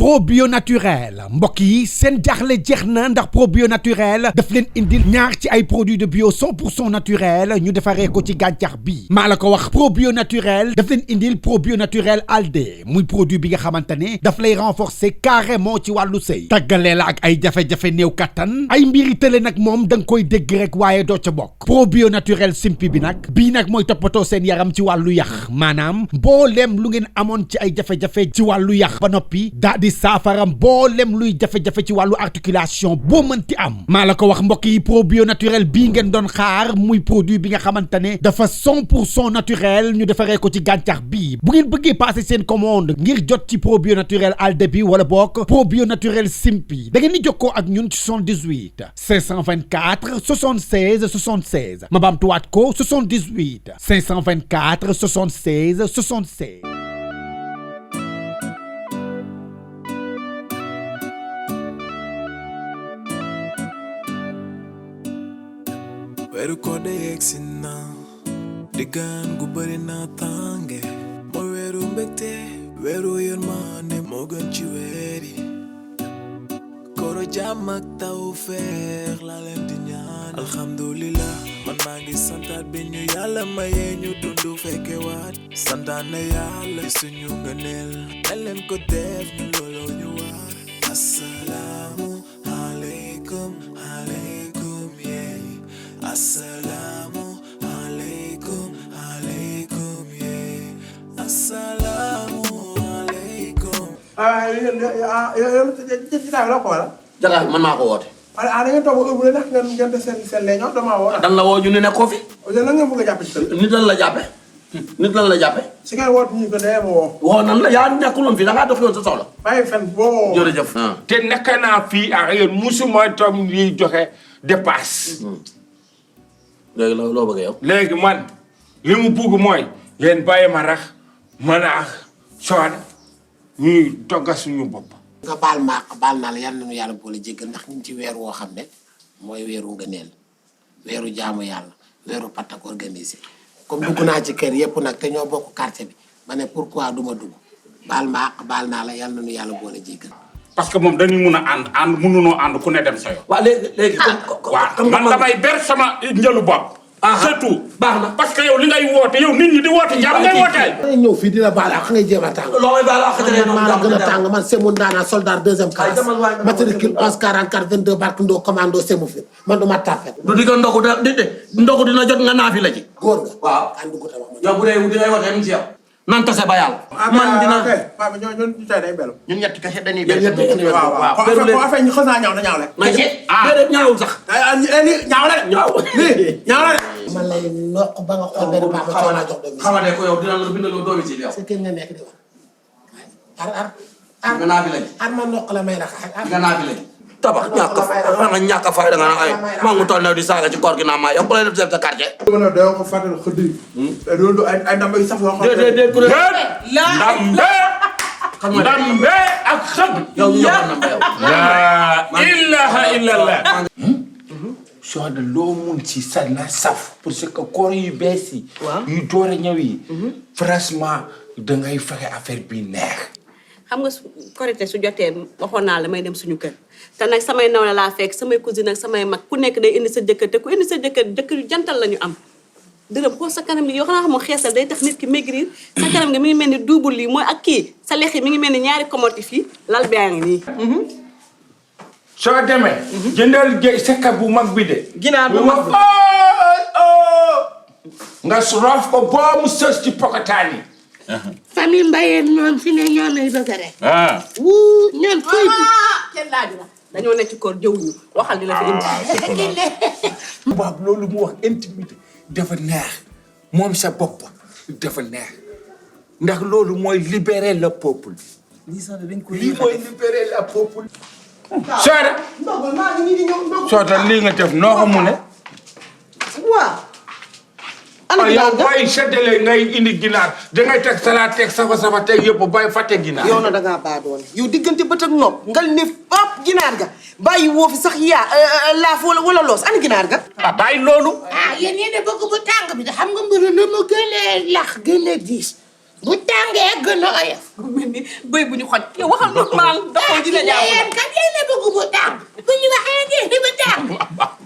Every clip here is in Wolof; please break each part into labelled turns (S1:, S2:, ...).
S1: probio naturel mbokk yi seen jaaxle jeex na ndax probio naturel daf leen indil ñaar ci ay produits de bio 100% naturel ñu defaree ko ci gàncax bi maa la ko wax probio naturel daf leen indil probio naturel alde muy produit bi nga xamante ne daf lay renforcer carrément ci wàllu sëy tàggalee la ak ay jafe-jafe néew kattan ay mbiri tële nag moom da nga koy dégg rek waaye doo ca bokk probio naturel simpi bi nag bii nag mooy toppatoo seen yaram ci wàllu yax maanaam mbooleem lu ngeen amoon ci ay jafe-jafe ci wàllu yax ba noppi daa di saafara mbooleem luy jafe-jafe ci wàllu articulation boo mënti am maa la ko wax mbokk yi probio naturel bii ngeen doon xaar muy produit bi nga xamante ne dafa 100% naturel ñu defaree ko ci gàncax bii bu ngeen bëggee passer seen commande ngir jot ci probio naturel alde bi wala bokk probio naturel simpi da ngeen di jokkoo ak ñun ci 78 524 76 76 ma baamtuwaat ko 78 524 76 76.
S2: weeru koor de yegsi na diggaan gu bëri na tànge mooy weeru mbégte weeru yërmande moo gën ci weer yi kooro jàmm ak tawfeex laa leen di ñaan alhamdulillah man maa ngi santaat bi ñu yàlla mayee ñu dundu fekke waat santaan na yàlla suñu ngëneel nañ leen ko def ñu looloo ñu waar assalaamu aleykum aleykum yee assalaamu aleykum aleykum yee assalaamu aleykum.
S3: Jagaay man maa ko woote.
S4: da ngeen toog ba ëpp ndax ngeen def seen léegi damaa woo.
S3: dan la woo ñu ne nekkoo fi.
S4: lan ngeen bëgg a jàppe ci kër.
S3: nit lan la jàppe. nit lan la jàppe.
S4: si ngeen woote ñu ko dee ma woo.
S3: woo nan la yaa nekkuloon fi da ngaa dox yoon sa soxla.
S4: bàyyi fen boo.
S3: jërëjëf.
S5: te nekk naa fii ak yéen musuma tam yi joxe dépasse.
S3: léegi loo bëgg yow.
S5: léegi man li mu bugg mooy yéen bàyyi ma rax man ak Soda ñuy togga suñu bopp.
S6: nga baal naa la yal nañu yàlla boole jéggal ndax ñu ngi ci weer woo xam ne mooy weeru ngëneel weeru jaamu yàlla weeru patak organisé comme dugg naa ci kër yëpp nag te ñoo bokk quartier bi ma ne pourquoi du ma dugg baal naa la yal nañu yàlla boole jéggal.
S5: parce que moom dañu mun a ànd mënunoo ànd ku ne dem sa yoon.
S3: waaw léegi
S5: waaw man damay ber sama njëlu bopp. surtout
S3: baax na
S5: parce que yow li ngay woote yow nit ñi di woote jàmm ngay wooteel.
S6: ngay ñëw fii dina baal ak ngay jéem a tàng.
S3: loo may baal ak
S6: man maa la gën a tàng man Semou Ndana soldat deuxième classe matricule 11 44 22 barke Ndo commando Semou fi man du ma tapet.
S3: du digga ndogu dina jot nga naafi la ci.
S6: góor nga.
S3: waaw
S6: kan dugg tamit.
S3: yow bu dee di ngay wootee mu ci yow. nan tase ba yàlla. man dina
S4: waaw ñun tey day belu.
S6: ñun ñetti kese dañuy
S3: yéen ñetti kese
S4: waaw affaire ñu xës naa ñaaw na ñaaw rek.
S3: déedéet ñaawul sax.
S4: ñaaw la de. ñaaw la de.
S6: man lay noq ba nga xool benn baax ma jox doom
S3: xamade ko yow dina la bindaloo doomi ci yow.
S6: c'est que nga nekk di wax ar
S3: nga naafi lañ.
S6: ma noq la may rax
S3: nga naafi lañ. tabax ñàkk a fay da nga naan ay maa ngi toll di saaga ci koor gi naa maa yow ku lay def chef de quartier.
S4: da ko fàttali xëdd yi. loolu ay ndam yu saf yoo xam ne.
S3: déedéet ku ne.
S5: ndambe ak xëdd.
S3: yow ñu joxoon ndambe yow.
S5: la ilaha illallah.
S7: Soda loo mun ci sa na saf parce que koor yu bees yi. yu door a ñëw yi. franchement dangay fexe affaire bi neex.
S8: xam nga korité su jotee waxoon naa la may dem suñu kër te nag samay nawle laa fekk samay cousine ak samay mag ku nekk day indi sa jëkkër te ku indi sa jëkkër yu jantal la ñu am dërëm xool sa kanam gi yoo xam ne xeesal day tax nit ki maigrir sa kanam gi mi ngi mel ni double lii mooy ak kii sa lex yi mi ngi mel ni ñaari commodité fii lal baa ngi nii
S5: soo demee. jëndal sekka bu mag bi de.
S3: ginaar bu mag bi
S5: nga roof ko boo mu sës ci pokotaan yi.
S9: famille Mbayeen ñoom fi ne ñoo may bëgg rek. wuu ñoom kuy bi.
S8: kenn laaju la dañoo nekk ci koor jëwuñu waxal di la fi indi.
S7: tubaab loolu mu wax intimité dafa neex moom sa bopp dafa neex ndax loolu mooy libérer le peuple. lii mooy libérer le peuple.
S5: Soda. Soda lii nga def noo ko mu ne.
S9: waaw.
S5: yow booy seddale ngay indi ginaar dangay teg salaat teg safa teg yëpp bàyyi fàtte ginaar.
S9: yow na da ngaa baa doon yow diggante bët ak nopp ngal ne fap ginaar ga bàyyi woo fi sax yaa laaf wala loos ani ginaar ga.
S5: bàyyi loolu.
S9: yéen yéen a bëgg bu tàng bi de xam nga mbir na mu gënee lax gënee diis
S10: bu tàngee gën a oyof.
S8: mel ni bëy bu ñu xoj yow waxal normal dafa dina jàpp
S10: yéen kat yéen a bëgg bu tàng bu ñu waxee ngeen bu tàng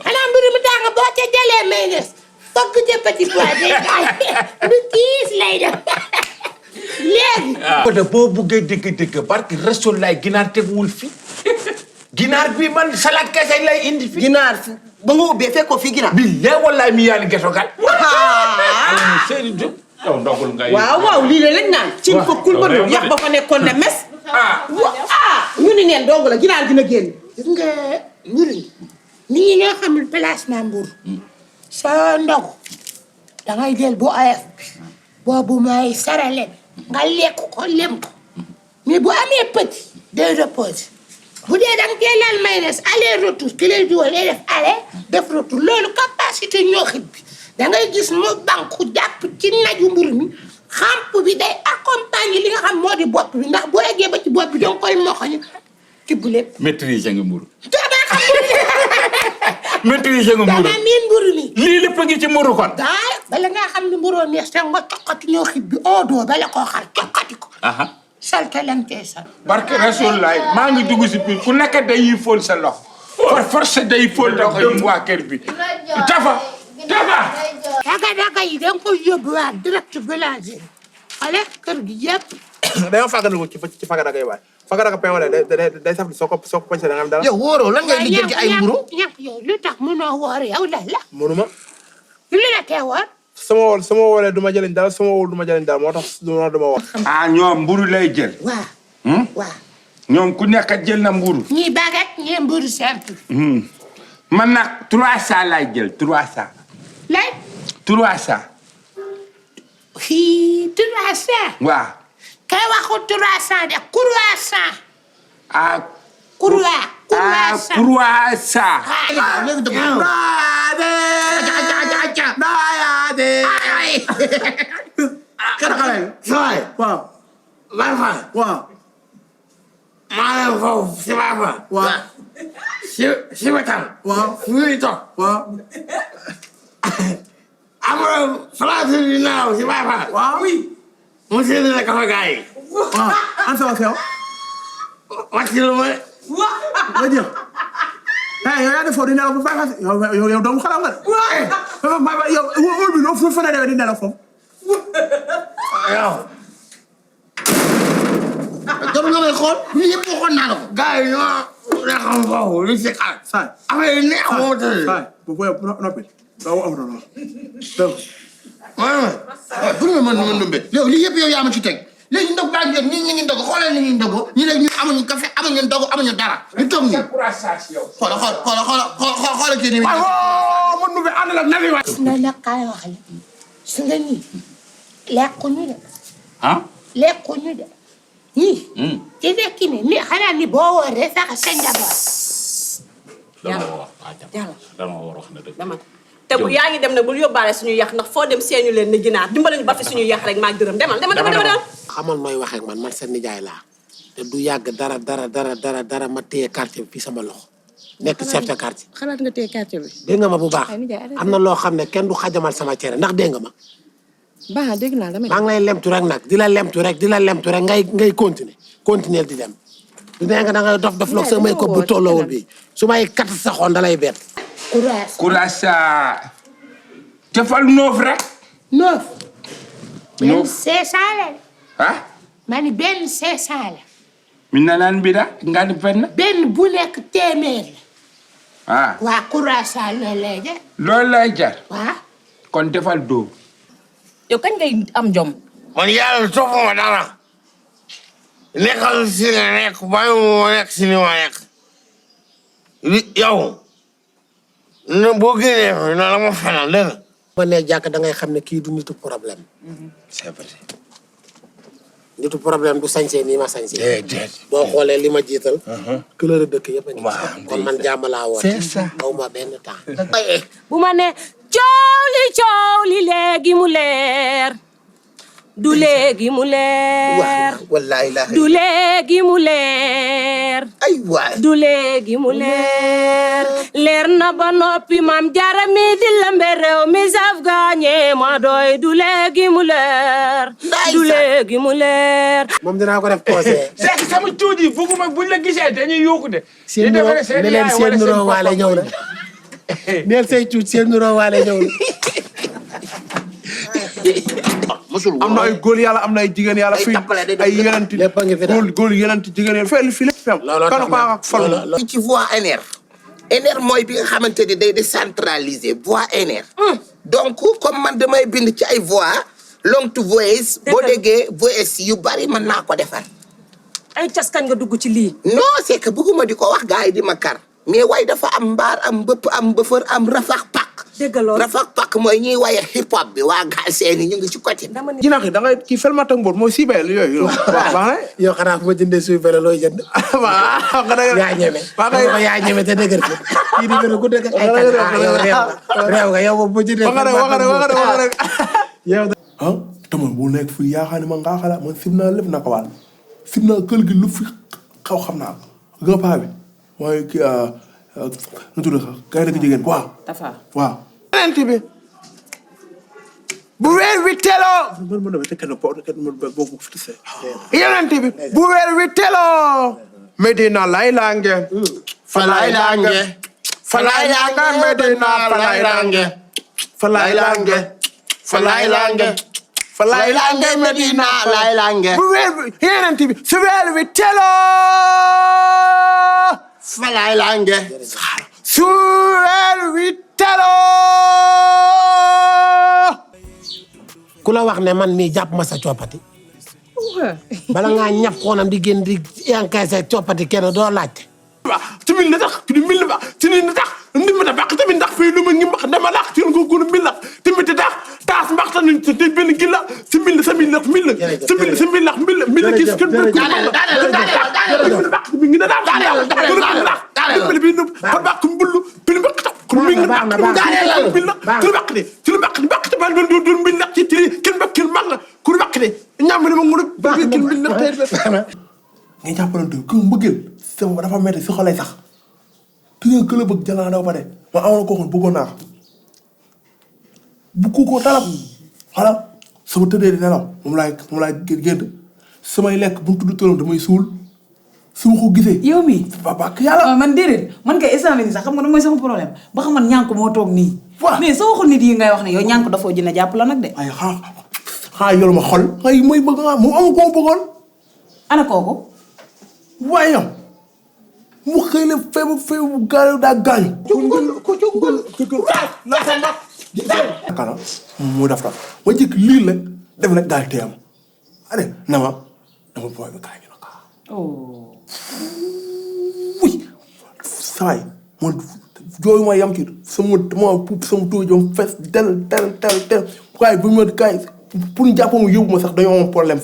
S10: xanaa mburu mu tàng boo ca jëlee mayonnaise fokk ca petit pois day daal du kiis lay def léegi.
S7: ko de boo buggee dëgg-dëgg barki resto lay ginaar teguwul fi ginaar bi man salade kese lay indi fi.
S9: ginaar fi ba nga ubbee fekkoo fi ginaar.
S7: billahi wallahi mi yaani getogal. Seydou Diop. yow ndogul nga
S9: waaw lii la lañ naan. ci fa kul ba doon yax ba fa nekkoon ne mes. ñu ni neen dong la ginaar dina génn.
S10: gis nga mburu nit ñi ñoo xamul placement mburu soo ndogu dangay jël bu oyof bi boobu mooy sarale nga lekk ko lem ko mais bu amee petit day reposer bu dee danga teelal mayonnaise aller retour ki lay dugal day def aller def retour loolu capacité ñooxit bi dangay gis mu banku jàpp ci naju mburu mi xamp bi day accompagner li nga xam moo di bopp bi ndax boo eggee ba ci bopp bi danga koy moxoñu tibb lépp.
S7: maîtriser nga mburu.
S10: dama xam mburu
S7: maîtriser nga mburu.
S10: dama miin mburu mi.
S7: lii lépp ngi ci mburu kon.
S10: daal bala nga xam ne mburoo neex te nga coqati ñoo xib bi oodoo bala koo xar coqati ko. salte lam tee sal.
S5: barke Rasulullaay maa ngi dugg si biir ku nekk day fóol sa loxo. par force day fóol loxo yi waa kër bi. Tafa.
S10: daga yi da nga koy yóbbuwaat direct boulangerie xale kër gi yëpp.
S4: dañoo fàggandiku ci fagadaga yi waay fagadaga pain wala day saf soo ko poñse da nga am dara.
S9: yow wóoroo lan ngay liggéey ay mburu.
S10: ñàkk yow lu tax mënoo woor yow la la.
S4: mënuma.
S10: lu la tee woor.
S4: sama woolee du ma jëliñ dara sama wóol du ma jëliñ dara moo tax du ma wax.
S5: ñoom mburu lay jël.
S10: waaw.
S5: ñoom ku nekk jël na mburu.
S10: ñii baguette ñii mburu simple.
S5: man nag 300 lay jël 300.
S10: lay.
S5: 300.
S10: fii 300.
S5: waaw.
S10: kay waxu 300 de croissant.
S5: croissant.
S3: waaw. maa ngi foofu si baafa. waaw. si wetam. waaw fu muy toog. waaw. amul place bi naaw si baafa. waaw. mu seetlu ne kafa gaa yi. waaw. an sama sew. wàcc lu ma. nga jël. yow yaa ngi foofu di nelaw bu baax yow doomu xalaat nga de. yow wóor bi noonu fu fa di nelaw foofu. yow.
S10: doon nga may xool lii yëpp waxoon naa la ko.
S3: gars yi ñoo neexoon foofu li si xaar.
S4: Saay.
S3: affaire yi neex moo tëddee.
S4: Saay bu booyee noppi doo am noonu.
S10: bu ñu mën dumbe yow lii yëpp yow yaa ma ci teg léegi ndog baa ngi ñi ngi ndog xoolal ni ñuy ndogoo ñu léegi ñun amuñu café amuñu ndog amuñu dara ñu toog nii xoolal kii nii
S3: man nu fi ànd la nabi waay.
S10: na nag kaay wax la su nga nii lekkuñu de
S7: ah
S10: lekkuñu de ñii ci nekki ne ni xanaa ni boo wooree sax sa njaboot
S7: dama war wax na dëgg.
S8: te bu yaa ngi dem ne bul yóbbaale suñu yàq ndax foo dem seeñu leen ni ginaar dimbali ñu ba fi suñu yàq rek maag dërëm demal.
S6: xamal mooy wax ak man sa nijaay laa te du yàgg dara ma téye quartier bi fii sama loxo nekk chef de quartier.
S8: xalaat nga téye quartier bi.
S6: dégg nga ma bu baax am na loo xam ne kenn du xajamal sama cere ndax dégg nga ma.
S8: baax dégg naa damay.
S6: maa ngi lay lemtu rek nag di la lemtu rek ngay continuer di dem du nee nga da ngay dof loog sa may ko bu tolloowul bi su may kat sa xoon da lay bett.
S5: Kurasa. defal 9 rek.
S10: 9.
S5: Neuf.
S10: 500 la.
S5: ah.
S10: ma ni benn 500 la.
S5: mi nanan bida nga ni penn.
S10: benn bu nekk téeméer la.
S5: ah.
S10: waa croissant loolu lay jar.
S5: loolu lay jar.
S10: waa.
S5: kon defal 2.
S8: yow kañ ngay am jom.
S3: man yàlla toppuma dara. nekkal si nga nekk bàyyi ma nekk si ni ma nekk. yow. boo génnee na la ma fenal dégg nga.
S6: ba ne jàkk da ngay xam ne kii du nitu problème.
S3: c'est vrai.
S6: nitu problème du sañsee nii ma sañsee.
S3: déedéet.
S6: boo xoolee li ma jiital. couleur dëkk yëpp a ngi.
S3: waaw
S6: kon man jàmm laa woon.
S3: c'est ça.
S6: aw ma benn temps.
S8: bu ma ne coow li léegi mu leer. du léegi mu leer.
S9: wallaahi laa
S8: du léegi mu leer.
S9: ay
S8: du léegi mu leer na ba noppi maam Jaara mi di lambe réew mi saf gaañe ma doy du léegi mu leer
S6: moom dinaa ko def conseil
S5: c'est sama tuuti bëgguma buñ la gisee dañuy yóoku de
S6: seen nuroo waale ñëw na neel say cuuj seen nuroo waale ñëw na
S4: am na ay góor yàlla am na ay jigéen yàlla fii ay yeneen góor yeneen jigéen yàlla fii lépp fi am.
S10: looloo ci voie NR. NR mooy bi nga xamante ni day décentraliser voie NR. donc comme man damay bind ci ay voix long to voice. boo déggee voice yu bari mën naa ko defar.
S8: ay caskañ nga dugg ci lii.
S10: non c'est que bëgguma di ko wax gars yi di ma kar. mais way dafa am mbaar am bëpp am bëfër am rafax pak.
S8: dégg nga loolu
S10: rafax pak mooy ñuy waye hip hop bi waa Galsen ñu ngi ci côté.
S4: jinax yi da ngay kii felmata mboot mooy sibeel yooyu. waaw baax na.
S6: yow xanaa fu ma jëndee suy bële looy jënd.
S4: waaw nga dëgg
S6: yaa ñeme. yaa ñeme te dëgër fi. kii di gën a gudd ak ay kan. yow réew nga yow boobu bu jëndee. yow.
S4: ah tamit bu nekk fii yaa xam ne man ngaa xalaat man sim naa lépp na ko wàll. sim naa kër gi lu fi xaw xam naa ko. nga paa bi mooy kii nu tudd sax kay nekk jigéen waaw.
S8: Tafa
S4: waaw.
S3: yenent bi bu weer wi teloo yenent bi bu weer wi teloo Medina lay lange falay lange falay lange Medina falay lange falay lange falay lange falay lange Medina lay lange bu weer wi yenent bi su weer wi teloo falay lange su weer wi
S6: ku la wax ne man mii jàpp ma sa coppati bala ngaa ñaf xoonam di génn di encaissé coppati kenn doo laajte.
S4: waaw tamit na tax tamit mil na tamit na tax ndi ma baax tamit ndax fii lu ma ngi mbax dama lax ci ko gën a mil la tamit tax taas mbax tamit te benn gi la si mil sa mil gis kenn mi ngi na daal mi ngi baax na nga jàppalante ko mbëggeel sama dafa metti si xolay sax tu nga këla bëgg jël naa daw ba de ma amoon ko xoon bëggoon naa bu ko talab xala sama tëddee di nelaw moom laay gént samay lekk bu mu tudd tëram damay suul su ma ko gisee
S11: yow mii
S4: papa yàlla
S11: man déedéet man kay instant bi sax xam nga mooy sama problème ba xam man ñànk moo toog nii mais soo waxul nit yi ngay wax ne yow ñànk dafoo jënd jàpp la nag de
S4: ay xaa yor ma xol ay mooy bëgg nga moom amu ko ma bëggoon
S11: ana kooku
S4: waaye yow mu xëy na feebu gaaw daa gaañu kala mu def ta ma jëkk lii la def nag daal teyam ade nama dama booy bi gaañu naka wuy saay man jooyu ma yam ci sama puub sama tuuti jom fees del waaye bu ma kaay pour ñu jàpp ma yóbbu ma sax dañoo am problème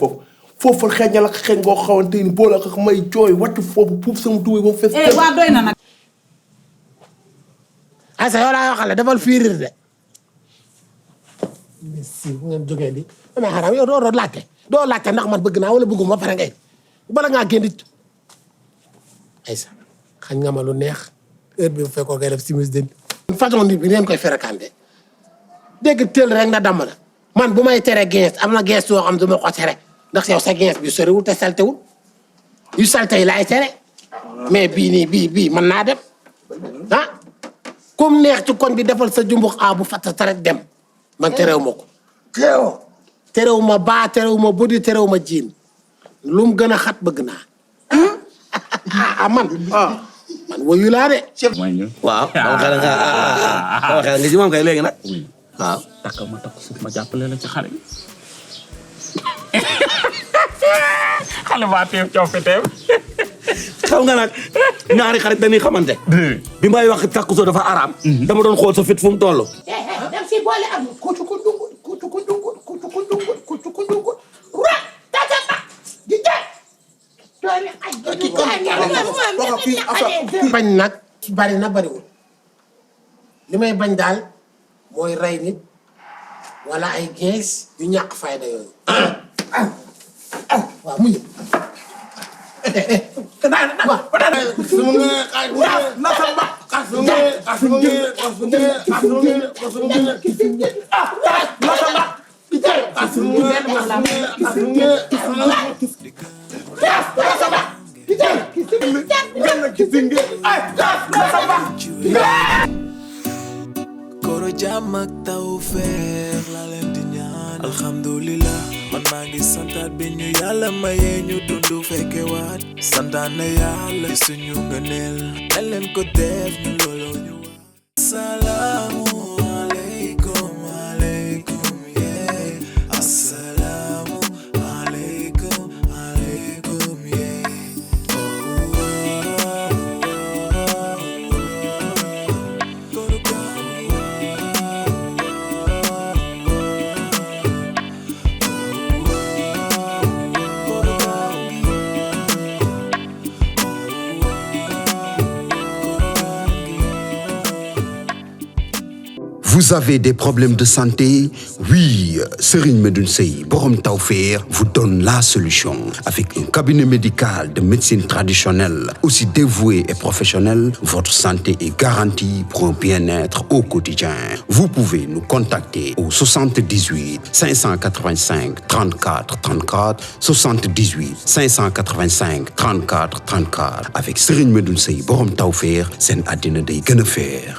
S4: foofu xeeñ na la xeeñ ngoo xamante ni boo la ko may jooy wattu foofu puub sama tuuti ba fees
S11: waa doy na nag
S6: asa yow laa yoo xam ne dafal fiirir de si bu ngeen jógee di dama xaram yow doo laajte ndax man bëgg naa wala bëgguma ba pare ngay bala ngaa génn aysa xañ nga ma lu neex heure bi bu fekkoon ngay def simis den façon nit bi ngeen koy ferekante dégg teel rek na damm la man bu may tere gens am na gens yoo xam du ma ko tere ndax yow sa gens bi soriwul te saltewul yu salte yi laay tere mais bii nii bii mën naa dem ah comme neex ci koñ bi defal sa jumbux bu fatta rek dem man terew ma ko terew ma baa terew ma budi terew ma jiin lu mu gën a xat bëgg naa man woyu laa de
S3: waaw dama xel nga ci moom kay léegi nag waaw
S7: takkal ma takk suuf ma jàppale la ci xale bi xale baa teew coow fi teew
S3: xam nga nag ñaari xarit dañuy xamante bi may wax takku soo dafa araam dama doon xool sa fit fu mu toll
S10: dem si boole am kucu ku dungut ra tata ba di jël
S6: bañ nag bari na bariwul li may bañ daal mooy rey nit wala ay gees yu ñàkk fayda yooyu waaw mu ñëw
S2: Koro jàmm ak tawfeex la leen di ñaan alhamdulillah man maa ngi santaat bi ñu yàlla mayee ñu dundu fekke waat santaane yàlla suñu ngëneel dañ leen ko def ñu looloo ñu waat salaamu aleykum aleykum yeah assalaamu aleykum aleykum yeah
S12: Vous avez des problèmes de santé? Oui, Serigne Medoune Sey Borom Tawfekh vous donne la solution. Avec un cabinet médical de médecine traditionnelle aussi dévoué et professionnel, votre santé est garantie pour un bien-être au quotidien. Vous pouvez nous contacter au 78 585 34 34 78 585 34 34 avec Serigne Medoune Sey Borom Tawfekh seen àddina day gën a feex.